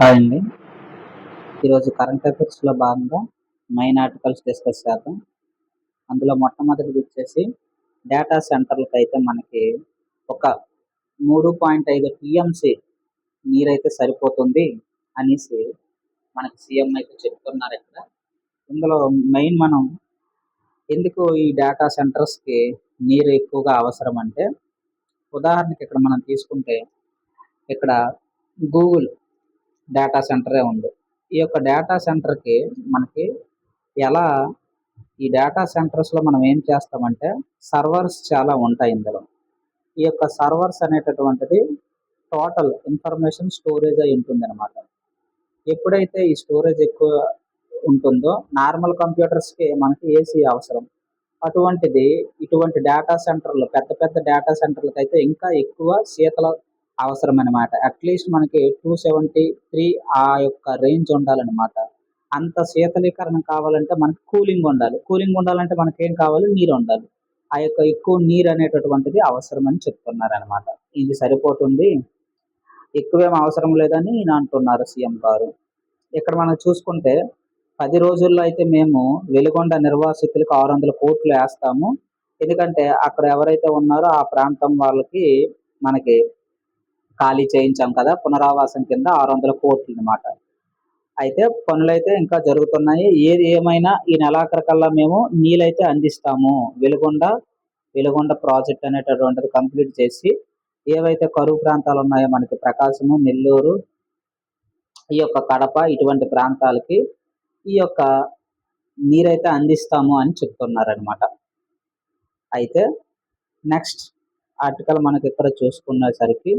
Hi అండి. ఈరోజు current అఫైర్స్‌లో భాగంగా మెయిన్ ఆర్టికల్స్ డిస్కస్ చేద్దాం. అందులో మొట్టమొదటిది వచ్చేసి డేటా సెంటర్లకైతే మనకి ఒక 3.5 టీఎంసీ నీరైతే సరిపోతుంది అనేసి మనకి సీఎం అయితే చెప్తున్నారు ఇక్కడ. ఇందులో మెయిన్ మనం ఎందుకు ఈ డేటా సెంటర్స్‌కి నీరు ఎక్కువగా అవసరం అంటే, ఉదాహరణకి ఇక్కడ మనం తీసుకుంటే ఇక్కడ గూగుల్ డేటా సెంటరే ఉంది. ఈ యొక్క డేటా సెంటర్‌కి మనకి ఎలా ఈ డేటా సెంటర్స్‌లో మనం ఏం చేస్తామంటే సర్వర్స్ చాలా ఉంటాయి ఇందులో. ఈ యొక్క సర్వర్స్ అనేటటువంటిది టోటల్ ఇన్ఫర్మేషన్ స్టోరేజ్ అయి ఉంటుందన్నమాట. ఎప్పుడైతే ఈ స్టోరేజ్ ఎక్కువ ఉంటుందో నార్మల్ కంప్యూటర్స్‌కి మనకి ఏసీ అవసరం. అటువంటిది ఇటువంటి డేటా సెంటర్‌లు పెద్ద పెద్ద డేటా సెంటర్‌లకైతే ఇంకా ఎక్కువ శీతల అవసరమనమాట. అట్‌లీస్ట్ మనకి 273 ఆ యొక్క రేంజ్ ఉండాలనమాట. అంత శీతలీకరణ కావాలంటే మనకి కూలింగ్ ఉండాలి. కూలింగ్ ఉండాలంటే మనకేం కావాలి? నీరు ఉండాలి. ఆ యొక్క ఎక్కువ నీరు అనేటటువంటిది అవసరమని చెప్తున్నారనమాట. ఇది సరిపోతుంది. ఎక్కువేం అవసరం లేదని ఈయన అంటున్నారు సీఎం గారు. ఇక్కడ మనం చూసుకుంటే 10 రోజుల్లో అయితే మేము వెలిగొండ నిర్వాసితులకు 600 కోట్లు వేస్తాము. ఎందుకంటే అక్కడ ఎవరైతే ఉన్నారో ఆ ప్రాంతం వాళ్ళకి మనకి ఖాళీ చేయించాం కదా! పునరావాసం కింద 600 కోట్లు అన్నమాట. అయితే పనులైతే ఇంకా జరుగుతున్నాయి. ఏది ఏమైనా ఈ నెలాఖరుకల్లా మేము నీళ్ళైతే అందిస్తాము. వెలుగొండ ప్రాజెక్ట్ అనేటటువంటిది కంప్లీట్ చేసి ఏవైతే కరువు ప్రాంతాలు ఉన్నాయో మనకి ప్రకాశము, నెల్లూరు, ఈ యొక్క కడప ఇటువంటి ప్రాంతాలకి ఈ యొక్క నీరైతే అందిస్తాము అని చెప్తున్నారనమాట. అయితే నెక్స్ట్ ఆర్టికల్ మనకి ఇక్కడ చూసుకునేసరికి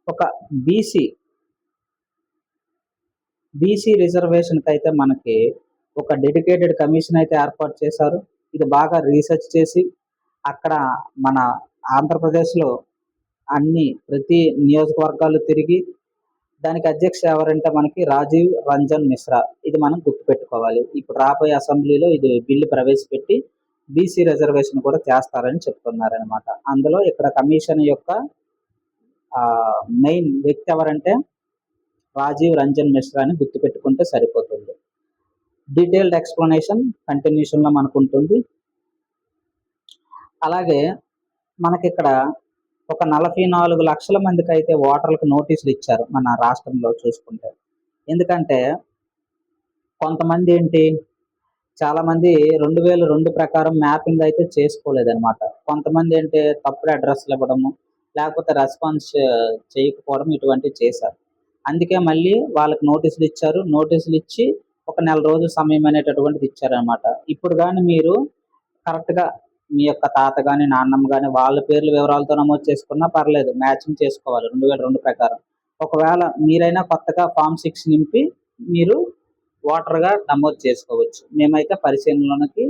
ఒక బీసీ రిజర్వేషన్కి అయితే మనకి ఒక డెడికేటెడ్ కమిషన్ అయితే ఏర్పాటు చేశారు. ఇది బాగా రీసెర్చ్ చేసి అక్కడ మన ఆంధ్రప్రదేశ్లో ప్రతి నియోజకవర్గాలు తిరిగి దానికి అధ్యక్ష ఎవరంటే మనకి రాజీవ్ రంజన్ మిశ్రా. ఇది మనం గుర్తుపెట్టుకోవాలి. ఇప్పుడు రాబోయే అసెంబ్లీలో ఇది బిల్లు ప్రవేశపెట్టి బీసీ రిజర్వేషన్ కూడా చేస్తారని చెప్తున్నారనమాట. అందులో ఇక్కడ కమిషన్ యొక్క మెయిన్ వ్యక్తి ఎవరంటే రాజీవ్ రంజన్ మిశ్రా అని గుర్తుపెట్టుకుంటే సరిపోతుంది. డీటెయిల్డ్ ఎక్స్ప్లెనేషన్ కంటిన్యూషన్లో మనకు ఉంటుంది. అలాగే మనకి ఇక్కడ ఒక 44 లక్షల మందికి అయితే ఓటర్లకు నోటీసులు ఇచ్చారు మన రాష్ట్రంలో చూసుకుంటే. ఎందుకంటే కొంతమంది చాలామంది 2002 ప్రకారం మ్యాపింగ్ అయితే చేసుకోలేదన్నమాట. కొంతమంది తప్పుడు అడ్రస్లు ఇవ్వడము, లేకపోతే రెస్పాన్స్ చేయకపోవడం ఇటువంటివి చేశారు. అందుకే మళ్ళీ వాళ్ళకి నోటీసులు ఇచ్చారు. నోటీసులు ఇచ్చి ఒక నెల రోజుల సమయం అనేటటువంటిది ఇచ్చారనమాట. ఇప్పుడు కానీ మీరు కరెక్ట్గా మీ యొక్క తాత కానీ నాన్నమ్మ కానీ వాళ్ళ పేర్ల వివరాలతో నమోదు చేసుకున్నా పర్లేదు, మ్యాచింగ్ చేసుకోవాలి 2002 ప్రకారం. ఒకవేళ మీరైనా కొత్తగా ఫామ్ 6 నింపి మీరు ఓటర్గా నమోదు చేసుకోవచ్చు. మేమైతే పరిశీలనలోకి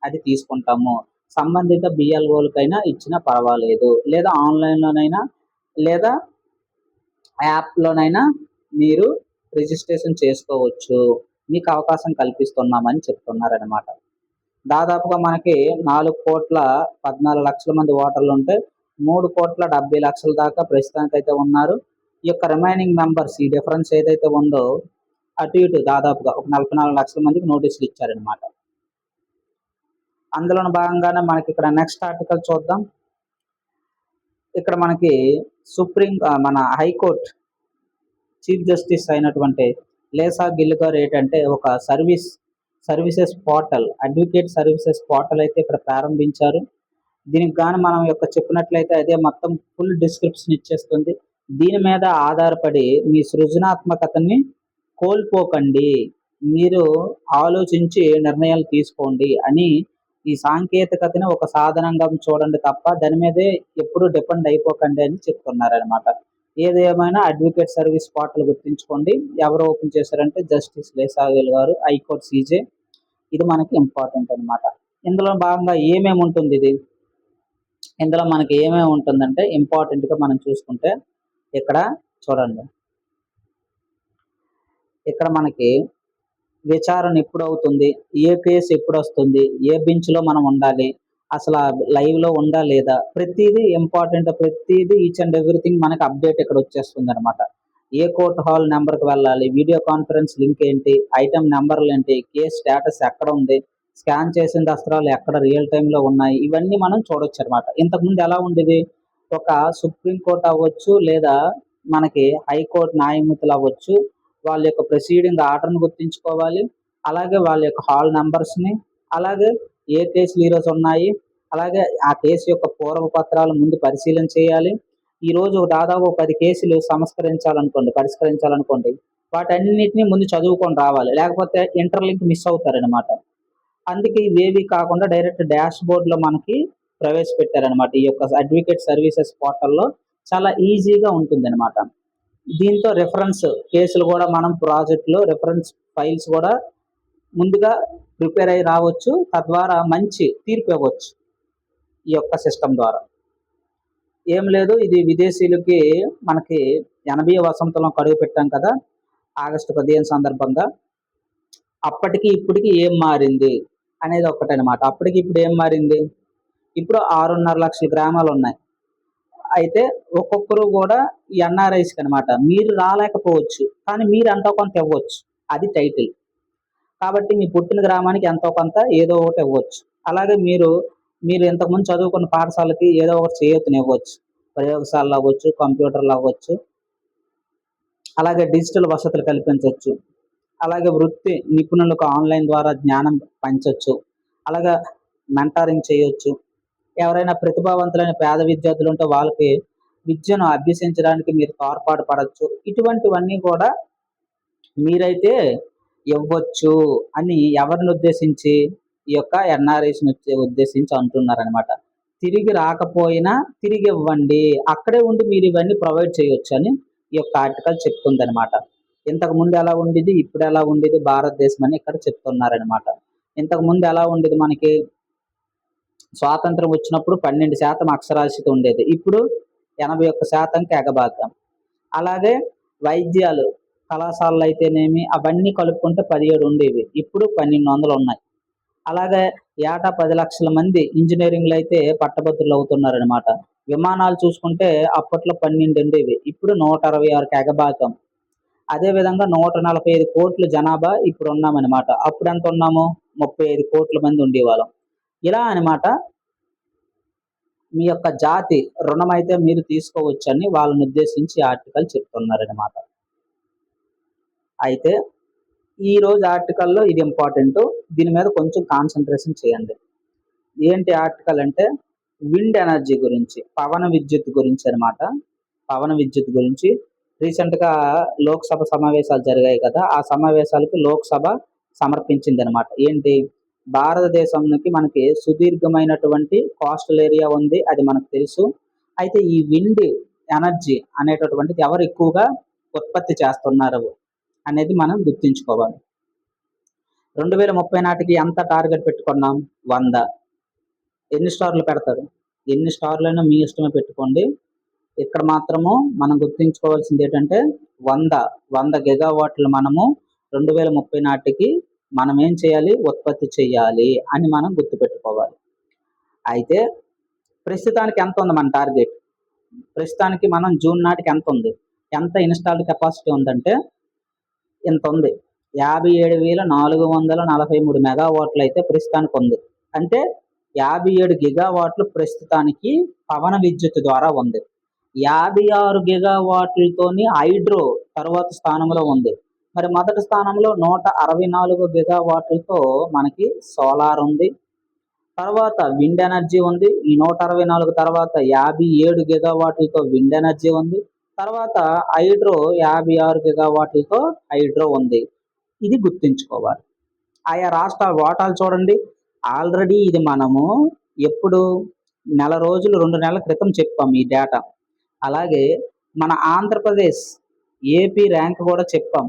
అది తీసుకుంటాము. సంబంధిత బిఎల్ఓలకైనా ఇచ్చినా పర్వాలేదు, లేదా ఆన్లైన్లోనైనా లేదా యాప్లోనైనా మీరు రిజిస్ట్రేషన్ చేసుకోవచ్చు. మీకు అవకాశం కల్పిస్తున్నామని చెప్తున్నారనమాట. దాదాపుగా మనకి 4,14,00,000 మంది ఓటర్లు ఉంటే 3,70,00,000 దాకా ప్రస్తుతానికైతే ఉన్నారు. ఈ యొక్క రిమైనింగ్ మెంబర్స్ ఈ డిఫరెన్స్ ఏదైతే ఉందో అటు ఇటు దాదాపుగా ఒక 44 లక్షల మందికి నోటీసులు ఇచ్చారనమాట. అందులో భాగంగానే మనకి ఇక్కడ నెక్స్ట్ ఆర్టికల్ చూద్దాం. ఇక్కడ మనకి మన హైకోర్టు చీఫ్ జస్టిస్ అయినటువంటి లేసా గిల్ గారు ఏంటంటే ఒక services portal, advocate services portal అయితే ఇక్కడ ప్రారంభించారు. దీనికి గాను మనం చెప్పినట్లయితే అదే మొత్తం ఫుల్ డిస్క్రిప్షన్ ఇచ్చేస్తుంది. దీని మీద ఆధారపడి మీ సృజనాత్మకతని కోల్పోకండి, మీరు ఆలోచించి నిర్ణయాలు తీసుకోండి అని ఈ సాంకేతికతని ఒక సాధనంగా చూడండి తప్ప దాని మీదే ఎప్పుడు డిపెండ్ అయిపోకండి అని చెప్తున్నారనమాట. ఏదేమైనా అడ్వకేట్ సర్వీస్ పోర్టల్ గుర్తుంచుకోండి. ఎవరు ఓపెన్ చేశారంటే జస్టిస్ లేసా గిల్ గారు, హైకోర్టు సీజే. ఇది మనకి ఇంపార్టెంట్ అనమాట. ఇందులో భాగంగా ఏమేమి ఉంటుంది ఇందులో మనకి ఏమేమి ఉంటుందంటే ఇంపార్టెంట్గా మనం చూసుకుంటే ఇక్కడ చూడండి. ఇక్కడ మనకి విచారణ ఎప్పుడు అవుతుంది, ఏ కేసు ఎప్పుడు వస్తుంది, ఏ బెంచ్లో మనం ఉండాలి, అసలు లైవ్లో ఉందా లేదా, ప్రతిదీ ఇంపార్టెంట్, ప్రతిదీ ఈచ్ అండ్ ఎవ్రీథింగ్ మనకి అప్డేట్ ఇక్కడ వచ్చేస్తుంది అనమాట. ఏ కోర్ట్ హాల్ నెంబర్కి వెళ్ళాలి, వీడియో కాన్ఫరెన్స్ లింక్ ఏంటి, ఐటమ్ నెంబర్లు ఏంటి, కేసు స్టేటస్ ఎక్కడ ఉంది, స్కాన్ చేసిన దస్త్రాలు ఎక్కడ రియల్ టైంలో ఉన్నాయి, ఇవన్నీ మనం చూడొచ్చు అనమాట. ఇంతకుముందు ఎలా ఉండేది, ఒక సుప్రీంకోర్టు అవ్వచ్చు లేదా మనకి హైకోర్టు న్యాయమూర్తులు అవ్వచ్చు, వాళ్ళ యొక్క ప్రొసీడింగ్ ఆర్డర్ని గుర్తించుకోవాలి, అలాగే వాళ్ళ యొక్క హాల్ నెంబర్స్ని, అలాగే ఏ కేసులు ఈరోజు ఉన్నాయి, అలాగే ఆ కేసు యొక్క పూర్వ పత్రాలు ముందు పరిశీలన చేయాలి. ఈరోజు దాదాపు 10 కేసులు పరిష్కరించాలనుకోండి, వాటన్నిటిని ముందు చదువుకొని రావాలి, లేకపోతే ఇంటర్లింక్ మిస్ అవుతారనమాట. అందుకే ఇవేవి కాకుండా డైరెక్ట్ డాష్ బోర్డ్లో మనకి ప్రవేశపెట్టారనమాట. ఈ యొక్క అడ్వకేట్ సర్వీసెస్ పోర్టల్లో చాలా ఈజీగా ఉంటుంది అనమాట. దీంతో రిఫరెన్స్ కేసులు కూడా మనం ప్రాజెక్టులో రిఫరెన్స్ ఫైల్స్ కూడా ముందుగా ప్రిపేర్ అయ్యి రావచ్చు, తద్వారా మంచి తీర్పు ఇవ్వచ్చు ఈ యొక్క సిస్టమ్ ద్వారా. ఏం లేదు, ఇది విదేశీయులకి మనకి 80వ వసంతంలో కడుగు పెట్టాం కదా ఆగస్టు 15 సందర్భంగా. అప్పటికి ఇప్పటికి ఏం మారింది అనేది ఒక్కటనమాట. అప్పటికి ఇప్పుడు ఏం మారింది, ఇప్పుడు 6.5 లక్షల గ్రామాలు ఉన్నాయి. అయితే ఒక్కొక్కరు కూడా ఈ ఎన్ఆర్ఐస్కి అనమాట, మీరు రాలేకపోవచ్చు కానీ మీరు ఎంతో కొంత ఇవ్వచ్చు, అది టైటిల్. కాబట్టి మీ పుట్టిన గ్రామానికి ఎంతో కొంత ఏదో ఒకటి ఇవ్వచ్చు. అలాగే మీరు ఇంతకుముందు చదువుకున్న పాఠశాలకి ఏదో ఒకటి చేయూతనివ్వచ్చు, ప్రయోగశాలలు అవ్వచ్చు, కంప్యూటర్లు అవ్వచ్చు, అలాగే డిజిటల్ వసతులు కల్పించవచ్చు, అలాగే వృత్తి నిపుణులకు ఆన్లైన్ ద్వారా జ్ఞానం పంచవచ్చు, అలాగే మెంటారింగ్ చేయొచ్చు. ఎవరైనా ప్రతిభావంతులైన పేద విద్యార్థులు ఉంటే వాళ్ళకి విద్యను అభ్యసించడానికి మీరు తోడ్పాటు పడవచ్చు. ఇటువంటివన్నీ కూడా మీరైతే ఇవ్వచ్చు అని ఎవరిని ఉద్దేశించి, ఈ యొక్క ఎన్ఆర్ఐస్ని ఉద్దేశించి అంటున్నారనమాట. తిరిగి రాకపోయినా తిరిగి ఇవ్వండి, అక్కడే ఉండి మీరు ఇవన్నీ ప్రొవైడ్ చేయొచ్చు అని ఈ యొక్క ఆర్టికల్ చెప్తుందనమాట. ఇంతకు ముందు ఎలా ఉండేది, ఇప్పుడు ఎలా ఉండేది భారతదేశం అని ఇక్కడ చెప్తున్నారనమాట. ఇంతకు ముందు ఎలా ఉండేది, మనకి స్వాతంత్రం వచ్చినప్పుడు 12% అక్షరాస్యత ఉండేది, ఇప్పుడు 81%కి ఎగబాకాం. అలాగే వైద్యాలు కళాశాలలు అయితేనేమి అవన్నీ కలుపుకుంటే 17 ఉండేవి, ఇప్పుడు 1200 ఉన్నాయి. అలాగే ఏటా 10 లక్షల మంది ఇంజనీరింగ్లు అయితే పట్టభద్రులు అవుతున్నారనమాట. విమానాలు చూసుకుంటే అప్పట్లో 12 ఉండేవి, ఇప్పుడు 126కి ఎగబాకాం. అదేవిధంగా 145 కోట్ల జనాభా ఇప్పుడు ఉన్నామన్నమాట. అప్పుడు ఎంత ఉన్నాము, 35 కోట్ల మంది ఉండేవాళ్ళం. ఇలా అనమాట. మీ యొక్క జాతి రుణం అయితే మీరు తీసుకోవచ్చని వాళ్ళని ఉద్దేశించి ఆర్టికల్ చెప్తున్నారనమాట. అయితే ఈరోజు ఆర్టికల్లో ఇది ఇంపార్టెంట్, దీని మీద కొంచెం కాన్సన్ట్రేషన్ చేయండి. ఏంటి ఆర్టికల్ అంటే విండ్ ఎనర్జీ గురించి, పవన విద్యుత్ గురించి అనమాట. పవన విద్యుత్ గురించి రీసెంట్గా లోక్సభ సమావేశాలు జరిగాయి కదా, ఆ సమావేశాలకు లోక్సభ సమర్పించింది అనమాట. ఏంటి, భారతదేశానికి మనకి సుదీర్ఘమైనటువంటి కోస్టల్ ఏరియా ఉంది, అది మనకు తెలుసు. అయితే ఈ విండ్ ఎనర్జీ అనేటటువంటిది ఎవరు ఎక్కువగా ఉత్పత్తి చేస్తున్నారు అనేది మనం గుర్తుంచుకోవాలి. 2030 నాటికి ఎంత టార్గెట్ పెట్టుకున్నాం, 100. ఎన్ని స్టార్లు పెడతారు, ఎన్ని స్టార్లైనా మీ ఇష్టమే పెట్టుకోండి. ఇక్కడ మాత్రము మనం గుర్తుంచుకోవాల్సింది ఏంటంటే 100 గిగావాట్లు మనము 2030 నాటికి మనం ఏం చేయాలి, ఉత్పత్తి చేయాలి అని మనం గుర్తుపెట్టుకోవాలి. అయితే ప్రస్తుతానికి ఎంత ఉంది మన టార్గెట్, ప్రస్తుతానికి మనం జూన్ నాటికి ఎంత ఉంది, ఎంత ఇన్స్టాల్డ్ కెపాసిటీ ఉందంటే ఇంత ఉంది, 57,443 మెగావాట్లు అయితే ప్రస్తుతానికి ఉంది. అంటే 57 గిగావాట్లు ప్రస్తుతానికి పవన విద్యుత్ ద్వారా ఉంది. 56 గిగావాట్లతోని హైడ్రో తర్వాత స్థానంలో ఉంది. మరి మొదటి స్థానంలో 164 గిగావాట్లతో మనకి సోలార్ ఉంది. తర్వాత విండ్ ఎనర్జీ ఉంది. ఈ 164 తర్వాత 57 గిగావాట్లతో విండ్ ఎనర్జీ ఉంది. తర్వాత హైడ్రో 56 గిగావాట్లతో హైడ్రో ఉంది. ఇది గుర్తుంచుకోవాలి. ఆయా రాష్ట్రాల వాటాలు చూడండి. ఆల్రెడీ ఇది మనము ఎప్పుడు నెల రోజులు 2 నెలల క్రితం చెప్పాం ఈ డేటా. అలాగే మన ఆంధ్రప్రదేశ్ ఏపీ ర్యాంక్ కూడా చెప్పాం.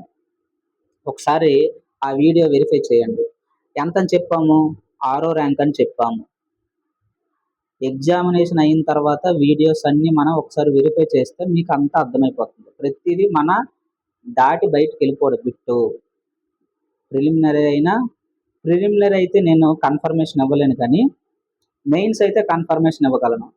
ఒకసారి ఆ వీడియో వెరిఫై చేయండి. ఎంతని చెప్పాము, 6వ ర్యాంక్ అని చెప్పాము. ఎగ్జామినేషన్ అయిన తర్వాత వీడియోస్ అన్నీ మనం ఒకసారి వెరిఫై చేస్తే మీకు అంతా అర్థమైపోతుంది. ప్రతిదీ మన దాటి బయటకు వెళ్ళిపోవడం బిట్టు. ప్రిలిమినరీ అయితే నేను కన్ఫర్మేషన్ ఇవ్వలేను, కానీ మెయిన్స్ అయితే కన్ఫర్మేషన్ ఇవ్వగలను.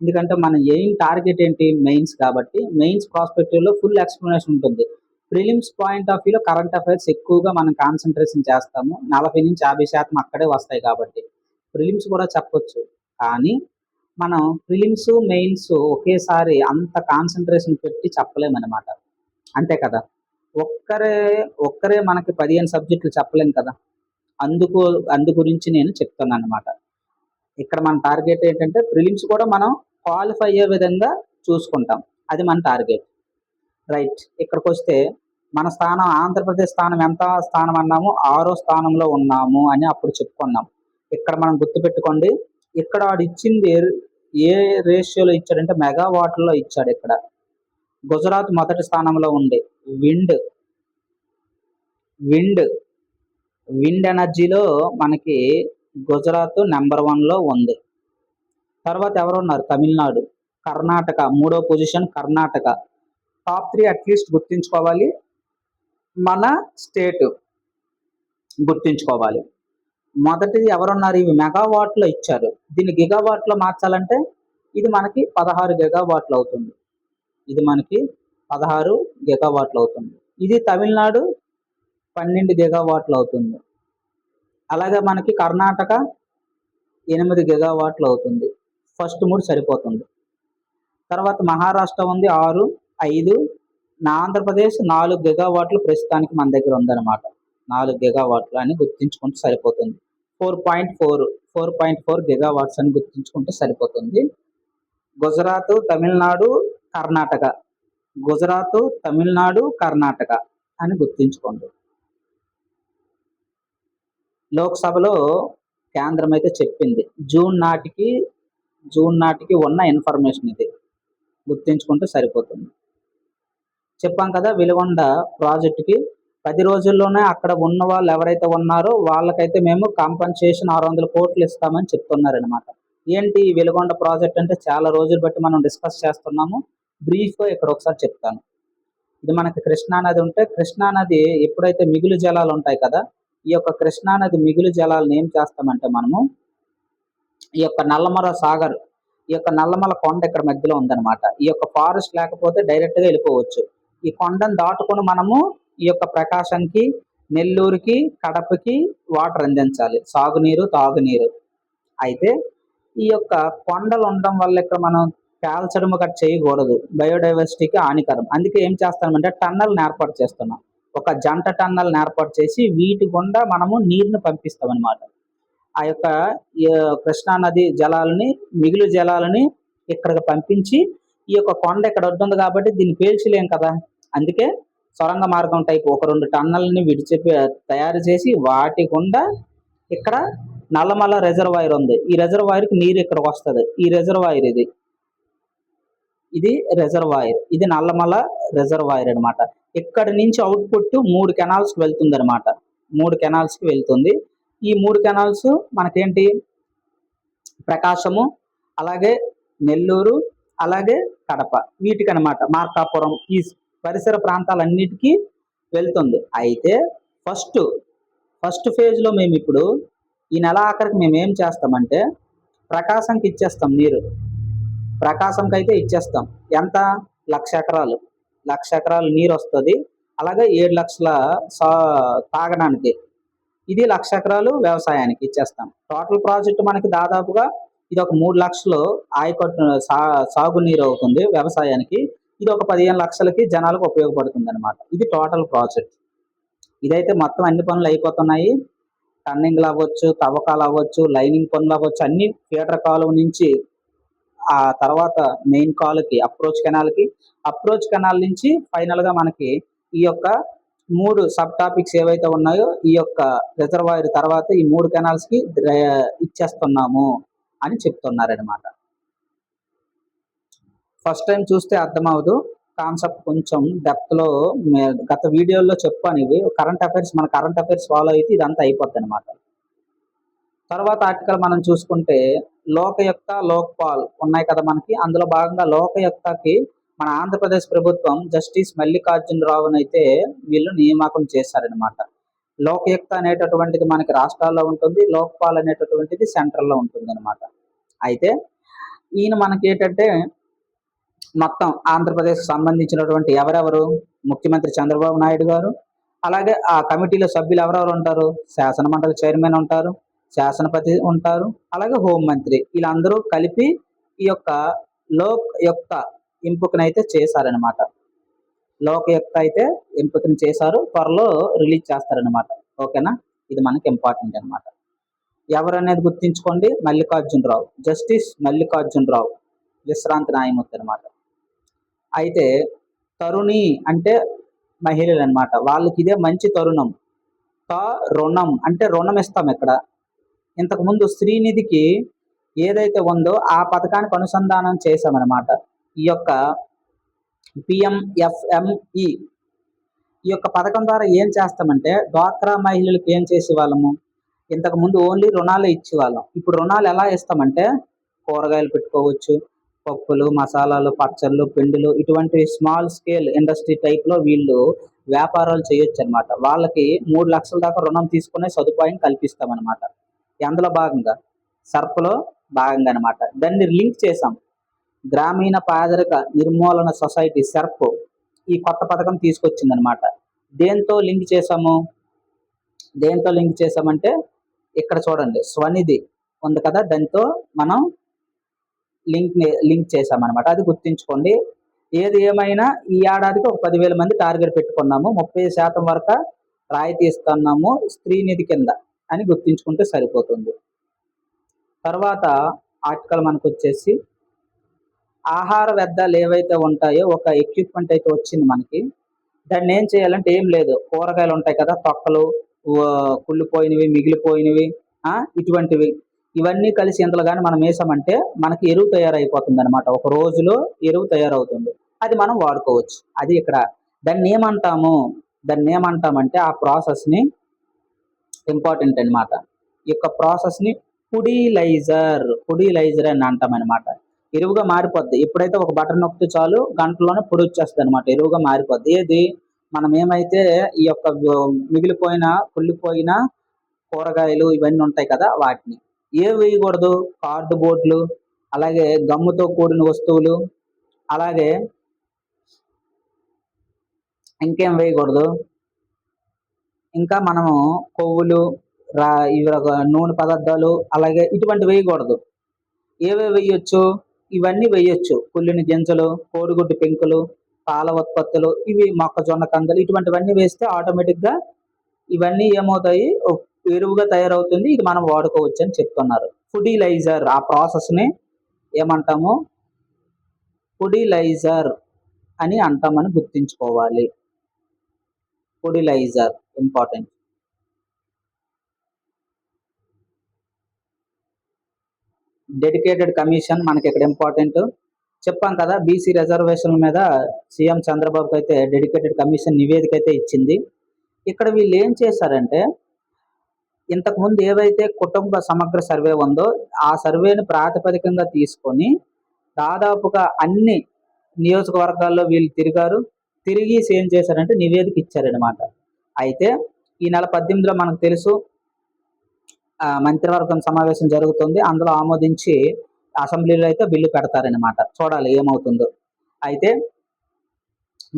ఎందుకంటే మన ఎయిమ్ టార్గెట్ ఏంటి, మెయిన్స్ కాబట్టి మెయిన్స్ ప్రాస్పెక్టివ్లో ఫుల్ ఎక్స్ప్లెనేషన్ ఉంటుంది. ప్రిలిమ్స్ పాయింట్ ఆఫ్ వ్యూలో కరెంట్ అఫైర్స్ ఎక్కువగా మనం కాన్సన్ట్రేషన్ చేస్తాము, 40-50% అక్కడే వస్తాయి కాబట్టి ప్రిలిమ్స్ కూడా చెప్పొచ్చు. కానీ మనం ప్రిలిమ్స్ మెయిన్స్ ఒకేసారి అంత కాన్సన్ట్రేషన్ పెట్టి చెప్పలేమన్నమాట. అంతే కదా, ఒక్కరే మనకి 15 సబ్జెక్టులు చెప్పలేం కదా. అందు గురించి నేను చెప్తాను అనమాట. ఇక్కడ మన టార్గెట్ ఏంటంటే ప్రిలిమ్స్ కూడా మనం క్వాలిఫై అయ్యే విధంగా చూసుకుంటాం, అది మన టార్గెట్. రైట్, ఇక్కడికి వస్తే మన స్థానం, ఆంధ్రప్రదేశ్ స్థానం ఎంత స్థానం అన్నాము, 6వ స్థానంలో ఉన్నాము అని అప్పుడు చెప్పుకున్నాం. ఇక్కడ మనం గుర్తుపెట్టుకోండి, ఇక్కడ వాడు ఇచ్చింది ఏ రేషియోలో ఇచ్చాడంటే మెగావాట్లో ఇచ్చాడు. ఇక్కడ గుజరాత్ మొదటి స్థానంలో ఉంది. విండ్ ఎనర్జీలో మనకి గుజరాత్ నెంబర్ 1లో ఉంది. తర్వాత ఎవరు ఉన్నారు, తమిళనాడు, కర్ణాటక 3వ పొజిషన్ కర్ణాటక. టాప్ 3 అట్లీస్ట్ గుర్తించుకోవాలి, మన స్టేట్ గుర్తించుకోవాలి. మొదటిది ఎవరున్నారు, ఇవి మెగావాట్లో ఇచ్చారు, దీన్ని గిగావాట్లో మార్చాలంటే ఇది మనకి 16 గిగావాట్లు అవుతుంది. ఇది తమిళనాడు 12 గిగావాట్లు అవుతుంది. అలాగే మనకి కర్ణాటక 8 గిగావాట్లు అవుతుంది. ఫస్ట్ 3 సరిపోతుంది. తర్వాత మహారాష్ట్ర ఉంది 6, 5. నా ఆంధ్రప్రదేశ్ 4 గిగావాట్లు ప్రస్తుతానికి మన దగ్గర ఉందన్నమాట. 4 గిగావాట్లు అని గుర్తించుకుంటే సరిపోతుంది. 4.4 గిగావాట్స్ అని గుర్తించుకుంటే సరిపోతుంది. గుజరాత్, తమిళనాడు, కర్ణాటక అని గుర్తించుకోండి. లోక్సభలో కేంద్రం అయితే చెప్పింది, జూన్ నాటికి ఉన్న ఇన్ఫర్మేషన్ ఇది, గుర్తించుకుంటే సరిపోతుంది. చెప్పాం కదా, వెలుగొండ ప్రాజెక్టుకి 10 రోజుల్లోనే అక్కడ ఉన్న వాళ్ళు ఎవరైతే ఉన్నారో వాళ్ళకైతే మేము కాంపన్సేషన్ 600 కోట్లు ఇస్తామని చెప్తున్నారనమాట. ఏంటి ఈ వెలుగొండ ప్రాజెక్ట్ అంటే చాలా రోజులు బట్టి మనం డిస్కస్ చేస్తున్నాము. బ్రీఫ్గా ఇక్కడ ఒకసారి చెప్తాను. ఇది మనకి కృష్ణానది ఉంటే, కృష్ణానది ఎప్పుడైతే మిగులు జలాలు ఉంటాయి కదా, ఈ యొక్క కృష్ణానది మిగులు జలాలను ఏం చేస్తామంటే మనము ఈ యొక్క నల్లమల కొండ ఇక్కడ మధ్యలో ఉందన్నమాట. ఈ యొక్క ఫారెస్ట్ లేకపోతే డైరెక్ట్గా వెళ్ళిపోవచ్చు. ఈ కొండను దాటుకొని మనము ఈ యొక్క ప్రకాశంకి, నెల్లూరుకి, కడపకి వాటర్ అందించాలి, సాగునీరు, తాగునీరు. అయితే ఈ యొక్క కొండలు ఉండడం వల్ల ఇక్కడ మనం కాల్చడం గట్రా చేయకూడదు, బయోడైవర్సిటీకి హానికరం. అందుకే ఏం చేస్తామంటే టన్నల్ని ఏర్పాటు చేస్తున్నాం, ఒక జంట టన్నల్ని ఏర్పాటు చేసి వీటి గుండా మనము నీరుని పంపిస్తాం అనమాట. ఆ యొక్క కృష్ణానది జలాలని, మిగులు జలాలని ఇక్కడికి పంపించి, ఈ యొక్క కొండ ఇక్కడ ఉంటుంది కాబట్టి దీన్ని పేల్చలేం కదా, అందుకే సొరంగ మార్గం టైపు ఒక 2 టన్నల్ని తయారు చేసి వాటి గుండా ఇక్కడ నల్లమల రిజర్వాయర్ ఉంది. ఈ రిజర్వాయర్కి నీరు ఇక్కడికి వస్తుంది. ఈ రిజర్వాయర్ ఇది రిజర్వాయర్, ఇది నల్లమల రిజర్వాయర్ అనమాట. ఇక్కడ నుంచి అవుట్పుట్ 3 కెనాల్స్కి వెళ్తుంది అనమాట. 3 కెనాల్స్కి వెళ్తుంది. ఈ 3 కెనాల్స్ మనకేంటి, ప్రకాశము, అలాగే నెల్లూరు, అలాగే కడప, వీటికి అనమాట, మార్కాపురం, ఈ పరిసర ప్రాంతాలన్నిటికీ వెళ్తుంది. అయితే ఫస్ట్ ఫేజ్లో మేము ఇప్పుడు ఈ నెల ఆఖరికి మేము ఏం చేస్తామంటే ప్రకాశంకి ఇచ్చేస్తాం నీరు. ప్రకాశంకి అయితే ఇచ్చేస్తాం. ఎంత, 1,00,000 ఎకరాలు నీరు వస్తుంది. అలాగే 7 లక్షల తాగడానికి, ఇది 1,00,000 ఎకరాలు వ్యవసాయానికి ఇచ్చేస్తాం. టోటల్ ప్రాజెక్టు మనకి దాదాపుగా ఇది ఒక 3 లక్షలు సాగునీరు అవుతుంది వ్యవసాయానికి. ఇది ఒక 15 లక్షలకి జనాలకు ఉపయోగపడుతుంది అనమాట. ఇది టోటల్ ప్రాజెక్ట్. ఇదైతే మొత్తం అన్ని పనులు అయిపోతున్నాయి. టన్నింగ్లు అవ్వచ్చు, తవ్వకాలు అవ్వచ్చు, లైనింగ్ పనులు అవ్వచ్చు, అన్ని ఫీడర్ కాలువ నుంచి ఆ తర్వాత మెయిన్ కాలుకి, అప్రోచ్ కెనాల్ నుంచి ఫైనల్గా మనకి ఈ యొక్క 3 సబ్ టాపిక్స్ ఏవైతే ఉన్నాయో ఈ యొక్క రిజర్వాయర్ తర్వాత ఈ 3 కెనాల్స్కి ఇచ్చేస్తున్నాము అని చెప్తున్నారనమాట. ఫస్ట్ టైం చూస్తే అర్థమవదు కాన్సెప్ట్, కొంచెం డెప్త్లో గత వీడియోల్లో చెప్పాను. ఇవి మన కరెంట్ అఫైర్స్ ఫాలో అయితే ఇదంతా అయిపోద్ది అనమాట. తర్వాత ఆర్టికల్ మనం చూసుకుంటే లోకయుక్త, లోక్పాల్ ఉన్నాయి కదా మనకి. అందులో భాగంగా లోకయుక్తకి మన ఆంధ్రప్రదేశ్ ప్రభుత్వం జస్టిస్ మల్లికార్జునరావుని అయితే వీళ్ళు నియామకం చేశారనమాట. లోకయుక్త అనేటటువంటిది మనకి రాష్ట్రాల్లో ఉంటుంది, లోక్పాల్ అనేటటువంటిది సెంట్రల్లో ఉంటుంది అనమాట. అయితే ఈయన మనకి ఏంటంటే మొత్తం ఆంధ్రప్రదేశ్ సంబంధించినటువంటి ఎవరెవరు, ముఖ్యమంత్రి చంద్రబాబు నాయుడు గారు, అలాగే ఆ కమిటీలో సభ్యులు ఎవరెవరు ఉంటారు, శాసన మండలి చైర్మన్ ఉంటారు, శాసనపతి ఉంటారు, అలాగే హోంమంత్రి, వీళ్ళందరూ కలిపి ఈ యొక్క లోక్ యొక్క ఎంపికనైతే చేశారనమాట. లోకయుక్త అయితే ఎంపికను చేశారు, త్వరలో రిలీజ్ చేస్తారనమాట. ఓకేనా, ఇది మనకి ఇంపార్టెంట్ అనమాట. ఎవరనేది గుర్తించుకోండి, మల్లికార్జునరావు, జస్టిస్ మల్లికార్జునరావు, విశ్రాంతి న్యాయమూర్తి అనమాట. అయితే తరుణి అంటే మహిళలు అనమాట, వాళ్ళకి ఇదే మంచి తరుణం. రుణం అంటే రుణం ఇస్తాం ఇక్కడ. ఇంతకుముందు శ్రీనిధికి ఏదైతే ఉందో ఆ పథకానికి అనుసంధానం చేశామన్నమాట. ఈ యొక్క పిఎంఎఫ్ఎంఈ ఈ యొక్క పథకం ద్వారా ఏం చేస్తామంటే, డ్వాక్రా మహిళలకు ఏం చేసేవాళ్ళము, ఇంతకు ముందు ఓన్లీ రుణాలే ఇచ్చేవాళ్ళం. ఇప్పుడు రుణాలు ఎలా ఇస్తామంటే, కూరగాయలు పెట్టుకోవచ్చు, పప్పులు, మసాలాలు, పచ్చళ్ళు, పిండిలు, ఇటువంటి స్మాల్ స్కేల్ ఇండస్ట్రీ టైప్లో వీళ్ళు వ్యాపారాలు చేయొచ్చు అనమాట. వాళ్ళకి 3 లక్షల దాకా రుణం తీసుకునే సదుపాయం కల్పిస్తామన్నమాట. అందులో భాగంగా సర్ప్లో భాగంగా అనమాట. దాన్ని లింక్ చేసాం. గ్రామీణ పేదరిక నిర్మూలన సొసైటీ సెర్ప్ ఈ కొత్త పథకం తీసుకొచ్చిందనమాట. దేంతో లింక్ చేసామంటే ఇక్కడ చూడండి, స్వనిధి ఉంది కదా, దాంతో మనం లింక్ చేసామన్నమాట. అది గుర్తుంచుకోండి. ఏది ఏమైనా ఈ ఏడాదికి ఒక 10,000 మంది టార్గెట్ పెట్టుకున్నాము, 30% వరకు రాయితీ ఇస్తున్నాము స్త్రీనిధి కింద అని గుర్తుంచుకుంటే సరిపోతుంది. తర్వాత ఆర్టికల్ మనకు వచ్చేసి ఆహార వ్యర్థాలు ఏవైతే ఉంటాయో ఒక ఎక్విప్మెంట్ అయితే వచ్చింది మనకి. దాన్ని ఏం చేయాలంటే ఏం లేదు, కూరగాయలు ఉంటాయి కదా, తొక్కలు, కుళ్ళిపోయినవి, మిగిలిపోయినవి, ఇటువంటివి ఇవన్నీ కలిసి ఇందులో కానీ మనం వేసామంటే మనకి ఎరువు తయారైపోతుంది అనమాట. ఒక రోజులో ఎరువు తయారవుతుంది, అది మనం వాడుకోవచ్చు. అది ఇక్కడ దాన్ని ఏమంటామంటే ఆ ప్రాసెస్ని ఇంపార్టెంట్ అనమాట. ఈ యొక్క ప్రాసెస్ని పొడిలైజర్ అని అంటామన్నమాట. ఎరువుగా మారిపోద్ది. ఎప్పుడైతే ఒక బటన్ నొక్కితే చాలు గంటలోనే పొడి వచ్చేస్తుంది అనమాట, ఎరువుగా మారిపోద్ది. ఏది మనం ఏమైతే ఈ యొక్క మిగిలిపోయిన, కుళ్ళిపోయిన కూరగాయలు ఇవన్నీ ఉంటాయి కదా, వాటిని ఏవి వేయకూడదు, కార్డు బోర్డులు, అలాగే గమ్ముతో కూడిన వస్తువులు, అలాగే ఇంకేం వేయకూడదు, ఇంకా మనము కొవ్వులు, ఇవి నూనె పదార్థాలు, అలాగే ఇటువంటి వేయకూడదు. ఏవేవి వేయొచ్చు, ఇవన్నీ వేయొచ్చు. కుళ్ళిన గింజలు, కోడిగుడ్డు పెంకులు, పాల ఉత్పత్తులు, ఇవి మొక్కజొన్న కందలు, ఇటువంటివన్నీ వేస్తే ఆటోమేటిక్గా ఇవన్నీ ఏమవుతాయి, ఎరువుగా తయారవుతుంది. ఇది మనం వాడుకోవచ్చు అని చెప్తున్నారు. ఫుడిలైజర్ ఆ ప్రాసెస్ని ఏమంటాము, ఫుడిలైజర్ అని అంటామని గుర్తుంచుకోవాలి. ఫుడిలైజర్ ఇంపార్టెంట్. డెడికేటెడ్ కమిషన్ మనకి ఇక్కడ ఇంపార్టెంట్. చెప్పాం కదా, బీసీ రిజర్వేషన్ల మీద సీఎం చంద్రబాబుకి అయితే డెడికేటెడ్ కమిషన్ నివేదిక అయితే ఇచ్చింది. ఇక్కడ వీళ్ళు ఏం చేశారంటే, ఇంతకుముందు ఏవైతే కుటుంబ సమగ్ర సర్వే ఉందో ఆ సర్వేని ప్రాతిపదికంగా తీసుకొని దాదాపుగా అన్ని నియోజకవర్గాల్లో వీళ్ళు తిరిగి ఏం చేశారంటే నివేదిక ఇచ్చారనమాట. అయితే ఈ నెల 18లో మనకు తెలుసు మంత్రివర్గం సమావేశం జరుగుతుంది. అందులో ఆమోదించి అసెంబ్లీలో అయితే బిల్లు పెడతారనమాట. చూడాలి ఏమవుతుందో. అయితే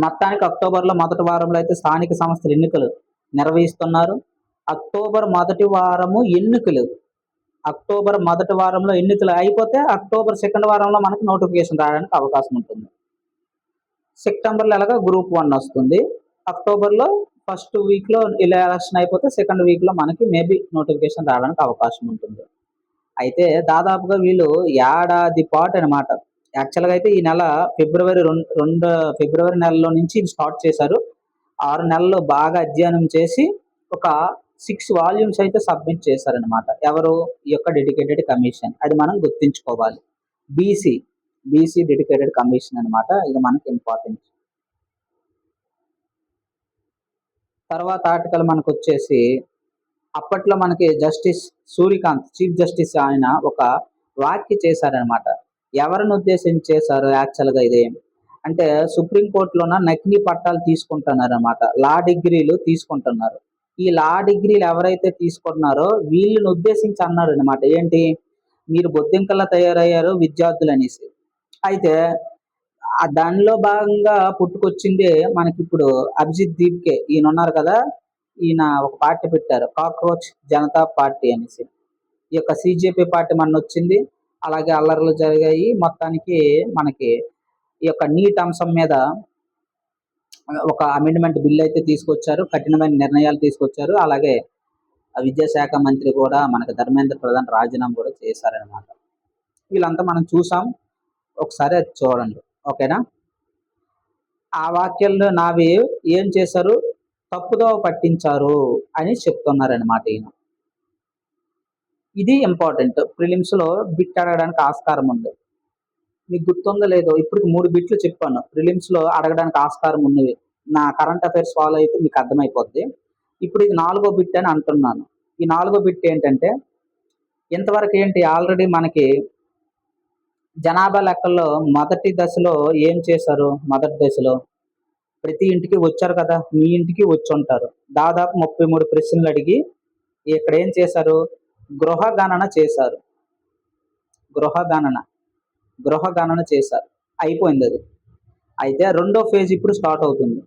మొత్తానికి అక్టోబర్లో మొదటి వారంలో అయితే స్థానిక సంస్థల ఎన్నికలు నిర్వహిస్తున్నారు. అక్టోబర్ మొదటి వారంలో ఎన్నికలు అయిపోతే అక్టోబర్ సెకండ్ వారంలో మనకు నోటిఫికేషన్ రావడానికి అవకాశం ఉంటుంది. సెప్టెంబర్లో ఎలాగా గ్రూప్ 1 వస్తుంది. అక్టోబర్లో ఫస్ట్ వీక్లో ఇలా ఎలక్షన్ అయిపోతే సెకండ్ వీక్లో మనకి మేబీ నోటిఫికేషన్ రావడానికి అవకాశం ఉంటుంది. అయితే దాదాపుగా వీళ్ళు ఏడాది పాటు అనమాట. యాక్చువల్గా అయితే ఈ నెల ఫిబ్రవరి నెలలో నుంచి ఇది స్టార్ట్ చేశారు. 6 నెలలు బాగా అధ్యయనం చేసి ఒక 6 వాల్యూమ్స్ అయితే సబ్మిట్ చేశారనమాట. ఎవరు, ఈ యొక్క డెడికేటెడ్ కమిషన్. అది మనం గుర్తుంచుకోవాలి. బీసీ డెడికేటెడ్ కమిషన్ అనమాట. ఇది మనకి ఇంపార్టెంట్. తర్వాత ఆర్టికల్ మనకు వచ్చేసి అప్పట్లో మనకి జస్టిస్ సూర్యకాంత్, చీఫ్ జస్టిస్, ఆయన ఒక వ్యాఖ్య చేశారనమాట. ఎవరిని ఉద్దేశించి చేశారు యాక్చువల్గా ఇది అంటే, సుప్రీంకోర్టులోన నకిలీ పట్టాలు తీసుకుంటున్నారనమాట, లా డిగ్రీలు తీసుకుంటున్నారు. ఈ లా డిగ్రీలు ఎవరైతే తీసుకుంటున్నారో వీళ్ళని ఉద్దేశించి అన్నారు అనమాట. ఏంటి, మీరు బొద్దింకల్లా తయారయ్యారు విద్యార్థులు అనేసి. అయితే దానిలో భాగంగా పుట్టుకొచ్చిందే మనకిప్పుడు అభిజిత్ దీప్‌కే ఈయనున్నారు కదా! ఈయన ఒక పార్టీ పెట్టారు. కాక్రోచ్ జనతా పార్టీ అనేసి. ఈ యొక్క సీజేపీ పార్టీ మొన్నొచ్చింది. అలాగే అల్లర్లు జరిగాయి. మొత్తానికి మనకి ఈ యొక్క నీట్ అంశం మీద ఒక అమెండ్మెంట్ బిల్ అయితే తీసుకొచ్చారు. కఠినమైన నిర్ణయాలు తీసుకొచ్చారు. అలాగే విద్యాశాఖ మంత్రి కూడా మనకి ధర్మేంద్ర ప్రధాన్ రాజీనామా కూడా చేశారనమాట. వీళ్ళంతా మనం చూసాం. ఒకసారి అది చూడండి. ఓకేనా? ఆ వాక్యాల్లో నావి ఏం చేశారు? తప్పుదోవ పట్టించారు అని చెప్తున్నారనమాట ఈయన. ఇది ఇంపార్టెంట్. ప్రిలిమ్స్‌లో బిట్ అడగడానికి ఆస్కారం ఉంది. మీకు గుర్తుందో లేదో ఇప్పటికి 3 బిట్లు చెప్పాను. ప్రిలిమ్స్‌లో అడగడానికి ఆస్కారం ఉన్నవి. నా కరెంట్ అఫైర్స్ ఫాలో అయితే మీకు అర్థమైపోద్ది. ఇప్పుడు ఇది 4గో బిట్ అని అంటున్నాను. ఈ 4గో బిట్ ఏంటంటే ఇంతవరకు ఏంటి ఆల్రెడీ మనకి జనాభా లెక్కల్లో మొదటి దశలో ఏం చేశారు? మొదటి దశలో ప్రతి ఇంటికి వచ్చారు కదా! మీ ఇంటికి వచ్చుంటారు. దాదాపు 33 ప్రశ్నలు అడిగి ఇక్కడ ఏం చేశారు? గృహ గణన చేశారు. గృహ గణన. గృహ గణన చేశారు. అయిపోయిందది. అయితే రెండో ఫేజ్ ఇప్పుడు స్టార్ట్ అవుతుంది.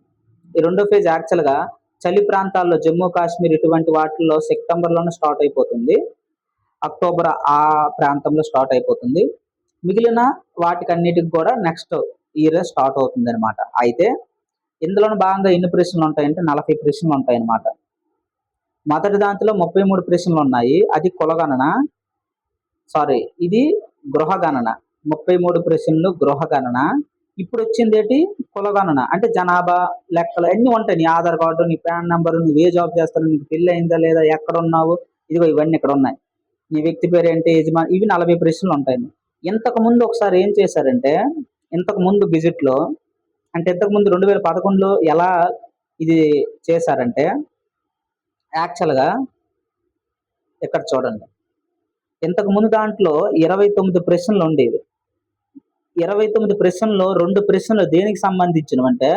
ఈ రెండో ఫేజ్ యాక్చువల్‌గా చలి ప్రాంతాల్లో జమ్మూ కాశ్మీర్ ఇటువంటి వాటిల్లో సెప్టెంబర్‌లోనే స్టార్ట్ అయిపోతుంది. అక్టోబర్ ఆ ప్రాంతంలో స్టార్ట్ అయిపోతుంది. మిగిలిన వాటికన్నిటికి కూడా నెక్స్ట్ ఇయరే స్టార్ట్ అవుతుందనమాట. అయితే ఇందులోని భాగంగా ఎన్ని ప్రశ్నలుంటాయంటే 40 ప్రశ్నలుంటాయనమాట. మొదటి దాంట్లో 33 ప్రశ్నలున్నాయి. అది కులగణన. ఇది గృహ గణన. 33 ప్రశ్నలు గృహ గణన. ఇప్పుడొచ్చిందేటి కులగణన. అంటే జనాభా లెక్కలు అన్నీ ఉంటాయి. నీ ఆధార్ కార్డు, నీ పాన్ నంబరు, నువ్వు ఏ జాబ్ చేస్తున్నావు, నీకు పెళ్లయిందా లేదా, ఎక్కడున్నావు, ఇదిగో ఇవన్నీ ఇక్కడున్నాయి. నీ వ్యక్తి పేరేంటి, ఇవి 40 ప్రశ్నలుంటాయి. ఇంతకుముందు ఒకసారి ఏం చేశారంటే, ఇంతకుముందు గెజెట్‌లో అంటే ఇంతకుముందు 2011లో ఎలా ఇది చేశారంటే, యాక్చువల్‌గా ఇక్కడ చూడండి. ఇంతకుముందు దాంట్లో 29 ప్రశ్నలుండేవి. 29 ప్రశ్నల్లో 2 ప్రశ్నలు దేనికి సంబంధించినవంటే,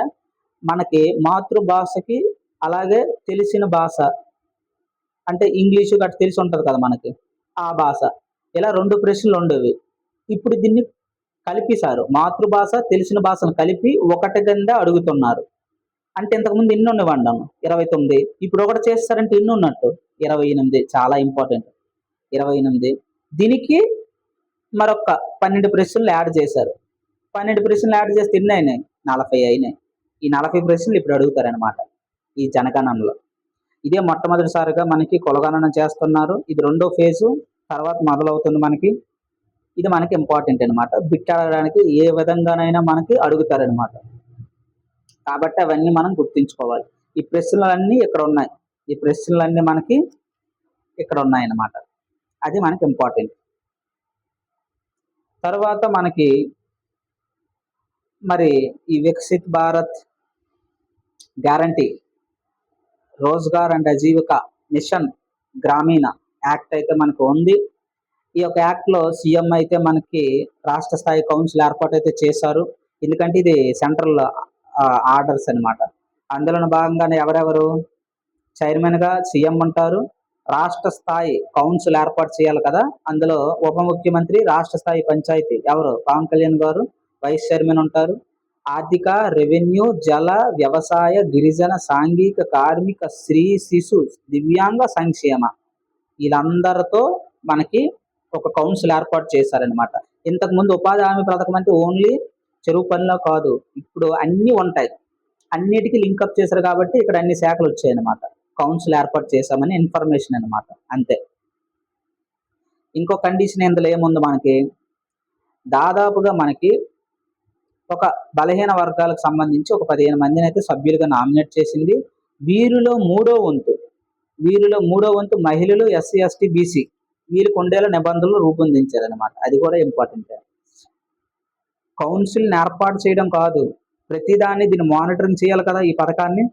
మనకి మాతృభాషకి అలాగే తెలిసిన భాష. అంటే ఇంగ్లీషు గట్రా తెలిసి ఉంటది కదా మనకి. ఆ భాష. ఇలా 2 ప్రశ్నలుండేవి. ఇప్పుడు దీన్ని కలిపేశారు. మాతృభాష, తెలిసిన భాషను కలిపి ఒకటి కింద అడుగుతున్నారు. అంటే ఇంతకుముందు ఎన్ని ఉండేవన్నాను? 29. ఇప్పుడు ఒకటి చేసేసారంటే ఎన్ని ఉన్నట్టు? 28. చాలా ఇంపార్టెంట్. 28. దీనికి మరొక 12 ప్రశ్నలు యాడ్ చేశారు. 12 ప్రశ్నలు యాడ్ చేస్తే ఎన్ని అయినాయి? 40 అయినాయి. ఈ 40 ప్రశ్నలు ఇప్పుడు అడుగుతారనమాట ఈ జనగణనలో. ఇదే మొట్టమొదటిసారిగా మనకి కులగణన చేస్తున్నారు. ఇది రెండో ఫేజు. తర్వాత మొదలవుతుంది మనకి. ఇది మనకి ఇంపార్టెంట్ అనమాట. బిట్ అడగడానికి ఏ విధంగానైనా మనకి అడుగుతారనమాట. కాబట్టి అవన్నీ మనం గుర్తుంచుకోవాలి. ఈ ప్రశ్నలన్నీ ఇక్కడ ఉన్నాయి. ఈ ప్రశ్నలన్నీ మనకి ఇక్కడ ఉన్నాయన్నమాట. అది మనకి ఇంపార్టెంట్. తర్వాత మనకి మరి ఈ Viksit Bharat guarantee Rozgar and Ajeevika mission Gramin act అయితే మనకు ఉంది. ఈ యొక్క యాక్ట్లో సీఎం అయితే మనకి రాష్ట్ర స్థాయి కౌన్సిల్ ఏర్పాటు అయితే చేశారు. ఎందుకంటే ఇది సెంట్రల్ ఆర్డర్స్ అనమాట. అందులో భాగంగానే ఎవరెవరు చైర్మన్గా సీఎం ఉంటారు. రాష్ట్ర స్థాయి కౌన్సిల్ ఏర్పాటు చేయాలి కదా, అందులో ఉప ముఖ్యమంత్రి, రాష్ట్ర స్థాయి పంచాయతీ ఎవరు పవన్ కళ్యాణ్ గారు వైస్ చైర్మన్ ఉంటారు. ఆర్థిక, రెవెన్యూ, జల, వ్యవసాయ, గిరిజన, సాంఘిక, కార్మిక, స్త్రీ, శిశు, దివ్యాంగ సంక్షేమ వీళ్ళందరితో మనకి ఒక కౌన్సిల్ ఏర్పాటు చేశారనమాట. ఇంతకుముందు ఉపాధి హామీ పథకం అంటే ఓన్లీ చెరువు పనిలో కాదు, ఇప్పుడు అన్నీ ఉంటాయి. అన్నిటికీ లింకప్ చేశారు కాబట్టి ఇక్కడ అన్ని శాఖలు వచ్చాయన్నమాట. కౌన్సిల్ ఏర్పాటు చేశామని ఇన్ఫర్మేషన్ అనమాట, అంతే. ఇంకో కండిషన్ ఇందులో ఏముంది మనకి, దాదాపుగా మనకి ఒక బలహీన వర్గాలకు సంబంధించి ఒక 15 మందిని అయితే సభ్యులుగా నామినేట్ చేసింది. వీరిలో మూడో వంతు మహిళలు, ఎస్సీ, ఎస్టీ, బీసీ వీరికి ఉండేలా నిబంధనలు రూపొందించారనమాట. అది కూడా ఇంపార్టెంట్. కౌన్సిల్ ఏర్పాటు చేయడం కాదు, ప్రతిదాన్ని దీన్ని మానిటరింగ్ చేయాలి కదా. ఈ పథకాన్ని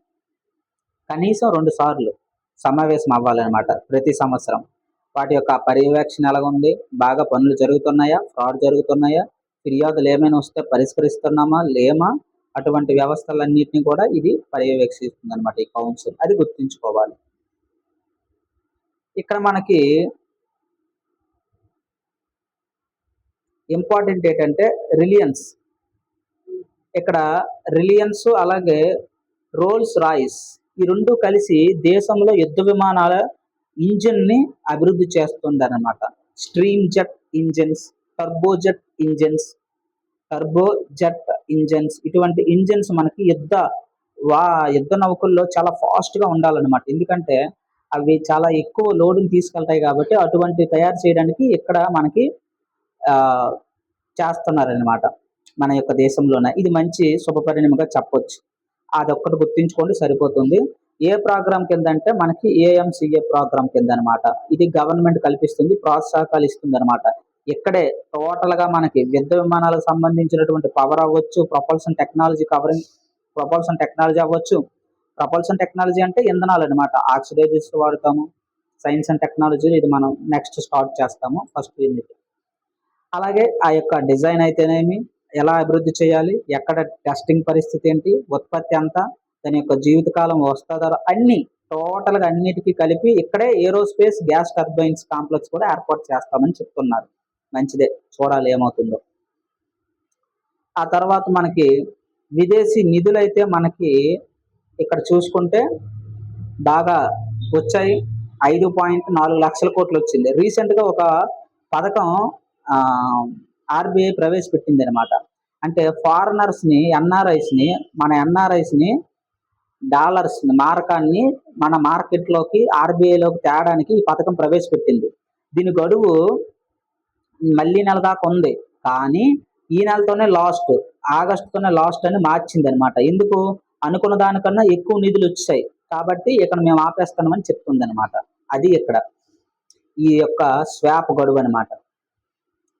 కనీసం 2 సార్లు సమావేశం అవ్వాలన్నమాట ప్రతి సంవత్సరం. వాటి యొక్క పర్యవేక్షణ ఎలాగుంది, బాగా పనులు జరుగుతున్నాయా, ఫ్రాడ్ జరుగుతున్నాయా, ఫిర్యాదులు ఏమైనా వస్తే పరిష్కరిస్తున్నామా లేమా, అటువంటి వ్యవస్థలన్నింటినీ కూడా ఇది పర్యవేక్షిస్తుంది అనమాట ఈ కౌన్సిల్. అది గుర్తుంచుకోవాలి. ఇక్కడ మనకి ఇంపార్టెంట్ ఏంటంటే రిలయన్స్. ఇక్కడ రిలయన్స్ అలాగే రోల్స్ రాయిస్ ఈ రెండు కలిసి దేశంలో యుద్ధ విమానాల ఇంజిన్ని అభివృద్ధి చేస్తుందన్నమాట. Stream jet engines, turbojet engines, turbojet engines ఇటువంటి ఇంజిన్స్ మనకి యుద్ధ నౌకల్లో చాలా ఫాస్ట్గా ఉండాలన్నమాట. ఎందుకంటే అవి చాలా ఎక్కువ లోడుని తీసుకెళ్తాయి కాబట్టి అటువంటి తయారు చేయడానికి ఇక్కడ మనకి ఆ, చేస్తున్నారనమాట మన యొక్క దేశంలోనే. ఇది మంచి శుభపరిణామంగా చెప్పొచ్చు. అదొక్కటి గుర్తుంచుకోండి సరిపోతుంది. ఏ ప్రోగ్రామ్ కింద అంటే మనకి ఏఎంసీఏ ప్రోగ్రామ్ కింద అనమాట. ఇది గవర్నమెంట్ కల్పిస్తుంది, ప్రోత్సాహకాలు ఇస్తుంది అనమాట. ఇక్కడే టోటల్ గా మనకి యుద్ధ విమానాలకు సంబంధించినటువంటి పవర్ అవ్వచ్చు, ప్రొపల్షన్ టెక్నాలజీ అవ్వచ్చు. ప్రొపల్షన్ టెక్నాలజీ అంటే ఇంధనాలు అనమాట. ఆక్సిడైజర్స్ వాడతాము. సైన్స్ అండ్ టెక్నాలజీ ఇది మనం నెక్స్ట్ స్టార్ట్ చేస్తాము ఫస్ట్ యూనిట్. అలాగే ఆ యొక్క డిజైన్ అయితేనేమి, ఎలా అభివృద్ధి చేయాలి, ఎక్కడ టెస్టింగ్ పరిస్థితి ఏంటి, ఉత్పత్తి ఎంత, దాని యొక్క జీవితకాలం వస్తుందా, అన్ని టోటల్గా అన్నిటికీ కలిపి ఇక్కడే ఏరోస్పేస్ గ్యాస్ టర్బైన్స్ కాంప్లెక్స్ కూడా ఏర్పాటు చేస్తామని చెప్తున్నారు. మంచిదే, చూడాలి ఏమవుతుందో. ఆ తర్వాత మనకి విదేశీ నిధులైతే మనకి ఇక్కడ చూసుకుంటే బాగా వచ్చాయి. 5.4 లక్షల కోట్లు వచ్చింది. రీసెంట్గా ఒక పథకం ఆర్బీఐ ప్రవేశపెట్టింది అనమాట. అంటే ఫారినర్స్ని, మన ఎన్ఆర్ఐస్ని డాలర్స్ మారకాన్ని మన మార్కెట్లోకి ఆర్బీఐలోకి తేడానికి ఈ పథకం ప్రవేశపెట్టింది. దీని గడువు మళ్ళీ నెల దాకా ఉంది, కానీ ఈ నెలతోనే లాస్ట్, ఆగస్టుతోనే లాస్ట్ అని మార్చింది అనమాట. ఎందుకు? అనుకున్న దానికన్నా ఎక్కువ నిధులు వచ్చాయి కాబట్టి ఇక్కడ మేము ఆపేస్తామని చెప్తుంది అనమాట. అది ఇక్కడ ఈ యొక్క స్వాప్ గడువు అనమాట.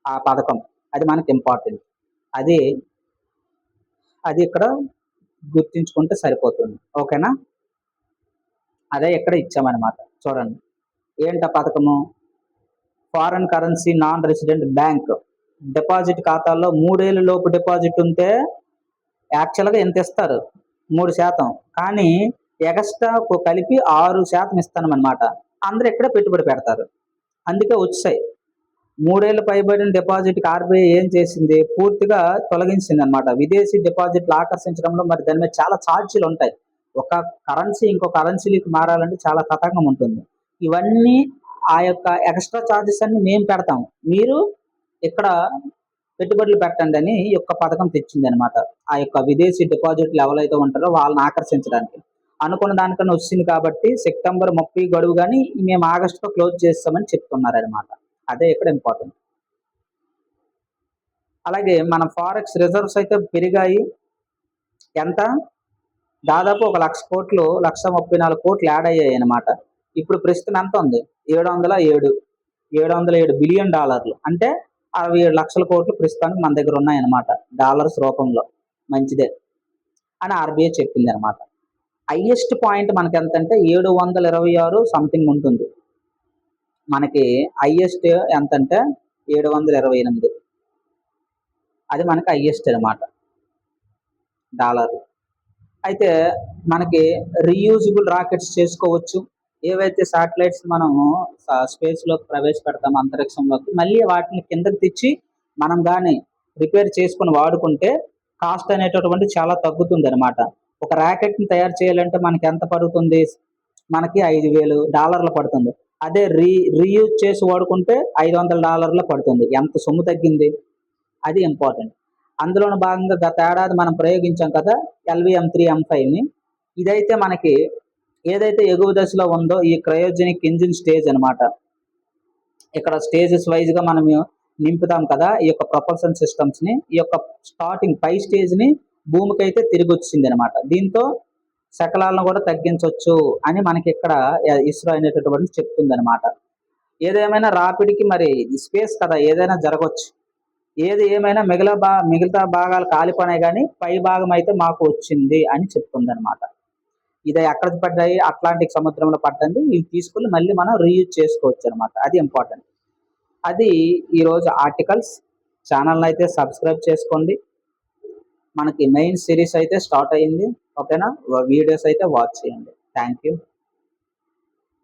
ఆ పథకం అది మనకి ఇంపార్టెంట్. అది ఇక్కడ గుర్తించుకుంటే సరిపోతుంది. ఓకేనా? అదే ఇక్కడ ఇచ్చామన్నమాట. చూడండి ఏంట పథకము. Foreign currency non resident bank deposit ఖాతాల్లో 3 ఏళ్ళ లోపు డిపాజిట్ ఉంటే యాక్చువల్గా ఎంత ఇస్తారు? 3%. కానీ ఎక్స్ట్రా కలిపి 6% ఇస్తానమాట. అందరూ ఇక్కడే పెట్టుబడి పెడతారు, అందుకే వచ్చాయి. 3 ఏళ్ళు పైబడిన డిపాజిట్కి ఆర్బీఐ ఏం చేసింది? పూర్తిగా తొలగించింది అనమాట. విదేశీ డిపాజిట్లు ఆకర్షించడంలో మరి దాని మీద చాలా ఛార్జీలు ఉంటాయి. ఒక కరెన్సీ ఇంకో కరెన్సీకి మారాలంటే చాలా తతంగం ఉంటుంది. ఇవన్నీ ఆ యొక్క ఎక్స్ట్రా ఛార్జెస్ అన్ని మేము పెడతాము, మీరు ఇక్కడ పెట్టుబడులు పెట్టండి అని ఈ యొక్క పథకం తెచ్చింది అనమాట. ఆ యొక్క విదేశీ డిపాజిట్లు ఎవరైతే ఉంటారో వాళ్ళని ఆకర్షించడానికి. అనుకున్న దానికన్నా వచ్చింది కాబట్టి సెప్టెంబర్ 30 గడువు కానీ మేము ఆగస్టులో క్లోజ్ చేస్తామని చెప్తున్నారు అనమాట. అదే ఇక్కడ ఇంపార్టెంట్. అలాగే మన ఫారెక్స్ రిజర్వ్స్ అయితే పెరిగాయి. ఎంత? దాదాపు 1,00,000 కోట్లు, 1,34 కోట్లు యాడ్ అయ్యాయి అనమాట. ఇప్పుడు ప్రస్తుతం ఎంత ఉంది? 707 బిలియన్ డాలర్లు, అంటే 67 లక్షల కోట్లు ప్రస్తుతానికి మన దగ్గర ఉన్నాయన్నమాట డాలర్స్ రూపంలో. మంచిదే అని ఆర్బీఐ చెప్పింది అనమాట. హైయెస్ట్ పాయింట్ మనకి ఎంత అంటే 726 సంథింగ్ ఉంటుంది. మనకి హైయెస్ట్ ఎంత అంటే 728. అది మనకి హైయెస్ట్ అనమాట డాలర్. అయితే మనకి రీయూజబుల్ రాకెట్స్ చేసుకోవచ్చు. ఏవైతే శాటిలైట్స్ మనము స్పేస్లోకి ప్రవేశపెడతామో అంతరిక్షంలోకి, మళ్ళీ వాటిని కిందకి తెచ్చి మనం కానీ రిపేర్ చేసుకుని వాడుకుంటే కాస్ట్ అనేటటువంటి చాలా తగ్గుతుంది అనమాట. ఒక ర్యాకెట్ని తయారు చేయాలంటే మనకి ఎంత పడుతుంది? మనకి $5,000 పడుతుంది. అదే రీయూజ్ చేసి వాడుకుంటే $500 పడుతుంది. ఎంత సొమ్ము తగ్గింది? అది ఇంపార్టెంట్. అందులోని భాగంగా గత ఏడాది మనం ప్రయోగించాం కదా LVM-3 M5ని. ఇదైతే మనకి ఏదైతే ఎగువ దశలో ఉందో ఈ క్రయోజెనిక్ ఇంజిన్ స్టేజ్ అనమాట. ఇక్కడ స్టేజెస్ వైజ్గా మనం నింపుతాం కదా ఈ యొక్క ప్రొపల్షన్ సిస్టమ్స్ని. ఈ యొక్క స్టార్టింగ్ పై స్టేజ్ని భూమికి అయితే తిరిగి వచ్చింది అనమాట. దీంతో శకలాలను కూడా తగ్గించవచ్చు అని మనకి ఇక్కడ ఇస్రో అనేటటువంటి చెప్తుంది అనమాట. ఏదేమైనా రాపిడికి మరి స్పేస్ కదా, ఏదైనా జరగవచ్చు. ఏది ఏమైనా మిగతా భాగాలు కాలిపోయినాయి, కానీ పై భాగం అయితే మాకు వచ్చింది అని చెప్తుంది అనమాట. ఇది ఎక్కడ పడ్డాయి? అట్లాంటిక్ సముద్రంలో పడ్డంది. ఇవి తీసుకుని మళ్ళీ మనం రీయూజ్ చేసుకోవచ్చు అనమాట. అది ఇంపార్టెంట్. అది ఈరోజు ఆర్టికల్స్. ఛానల్ని అయితే సబ్స్క్రైబ్ చేసుకోండి. మనకి మెయిన్ సిరీస్ అయితే స్టార్ట్ అయ్యింది. ఓకేనా? వీడియోస్ అయితే వాచ్ చేయండి. Thank you.